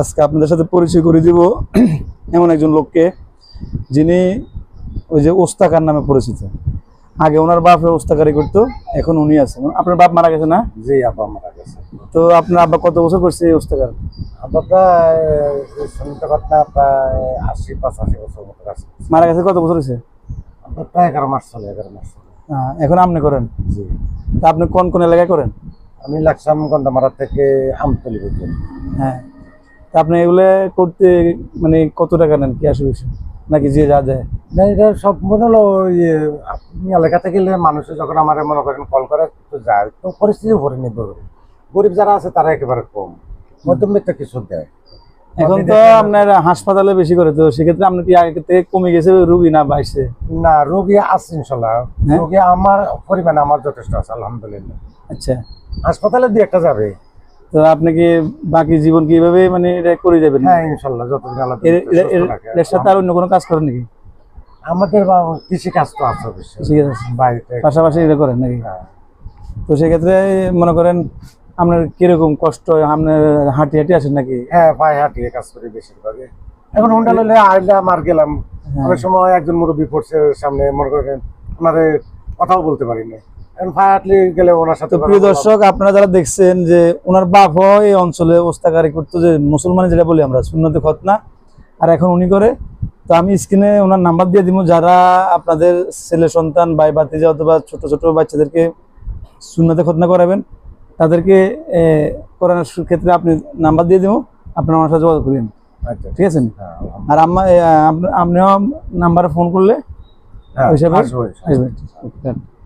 আজকে আপনাদের সাথে পরিচয় করে দিব এমন একজন লোককে, যিনি ওই যে ওস্তাকার নামে পরিচিত। আগে ওনার বাপ ওস্তাকারি করতো, এখন উনি আছেন। আপনার বাপ মারা গেছে না? জি, আব্বা মারা গেছে। তো আপনার আব্বা কত বছর করছে এই ওস্তাকার? আব্বা প্রায় শুনতে কথা প্রায় ৮০-৮৫ বছর মতো আছে। মারা গেছে কত বছর হয়েছে? আব্বা প্রায় 11 মাস চলে, 11 মাস চলে। এখন আপনি করেন? জি। তা আপনি কোন কোন এলাকায় করেন? আমি লাকসাম গন্ডামারা থেকে আমতলি পর্যন্ত। হ্যাঁ, তা আপনি এগুলো করতে মানে কত টাকা নেন, কি আসে বিষয় নাকি যে যা যায়? না, এটা সব মনে হলো ইয়ে, আপনি এলাকাতে গেলে মানুষে যখন আমার মনে করেন কল করে তো যায়, তো পরিস্থিতির উপরে নির্ভর করে। গরিব যারা আছে তারা একেবারে কম, মধ্যবিত্ত কিছু দেয়। এখন তো আপনার হাসপাতালে বেশি করে, তো সেক্ষেত্রে আপনার কি আগে থেকে কমে গেছে রুগী না বাড়ছে? না, রোগী আছে ইনশাল্লাহ। রোগী আমার পরিমাণে আমার যথেষ্ট আছে আলহামদুলিল্লাহ। আচ্ছা, হাসপাতালে দিয়ে একটা যাবে। তো আপনি কি বাকি জীবন কিভাবে মানে এটা করে যাবেন? হ্যাঁ ইনশাল্লাহ, যতদিন আল্লাহ এর সাথে আর অন্য কোনো কাজ করেন নাকি? আমাদের কৃষি কাজ তো আছে অবশ্যই, ঠিক আছে, বাড়িতে পাশাপাশি এটা করেন নাকি? হ্যাঁ। তো সেক্ষেত্রে মনে করেন আপনার কিরকম কষ্ট হয়? আপনার হাঁটি হাঁটি আসেন নাকি? হ্যাঁ, পায়ে হাঁটিয়ে কাজ করি বেশিরভাগে। এখন হুন্ডা লইলে আইলাম আর গেলাম। অনেক সময় একজন মুরব্বী পড়ছে সামনে, মনে করেন ওনারে কথাও বলতে পারি না, এখন পায়ে হাঁটলে গেলে ওনার সাথে। তো প্রিয় দর্শক, আপনারা যারা দেখছেন যে ওনার বাপ এই অঞ্চলে ওস্তাকারি করতো, যে মুসলমান যেটা বলি আমরা সুন্নতে খতনা, আর এখন উনি করে। তো আমি স্ক্রিনে ওনার নাম্বার দিয়ে দিব, যারা আপনাদের ছেলে সন্তান ভাই ভাতিজা অথবা ছোট ছোট বাচ্চাদেরকে সুন্নতে খতনা করাবেন, তাদেরকে করানোর ক্ষেত্রে আপনি নাম্বার দিয়ে দিব, আপনারা আমার সাথে যোগাযোগ করেন। আচ্ছা, ঠিক আছে? হ্যাঁ, আর আপনিও নাম্বারে ফোন করলে হ্যাঁ, ওই হিসাবে আসবো। আসবেন।